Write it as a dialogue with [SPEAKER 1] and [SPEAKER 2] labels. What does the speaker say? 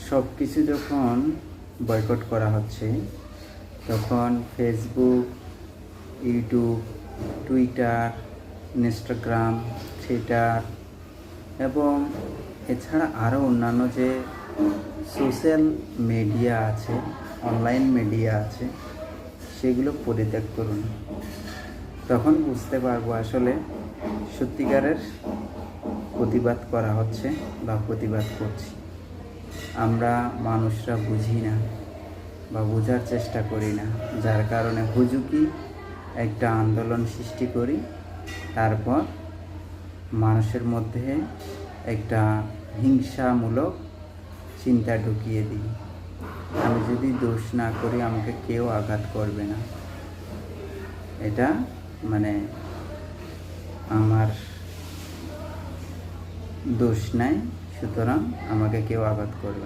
[SPEAKER 1] সব কিছু যখন বয়কট করা হচ্ছে, তখন Facebook, YouTube, Twitter, Instagram, Twitter এবং এছাড়া আরও অন্যান্য যে সোশ্যাল মিডিয়া আছে, অনলাইন মিডিয়া আছে, সেগুলো পরিত্যাগ করুন। তখন বুঝতে পারবো আসলে সত্যিকারের প্রতিবাদ করা হচ্ছে বা প্রতিবাদ করছি। আমরা মানুষরা বুঝি না বা বোঝার চেষ্টা করি না, যার কারণে হুজুকি একটা আন্দোলন সৃষ্টি করি, তারপর মানুষের মধ্যে একটা হিংসামূলক চিন্তা ঢুকিয়ে দিই। আমি যদি দোষ না করি আমাকে কেউ আঘাত করবে না, এটা মানে আমার দোষ নাই, সুতরাং আমাকে কেউ আঘাত করবে না।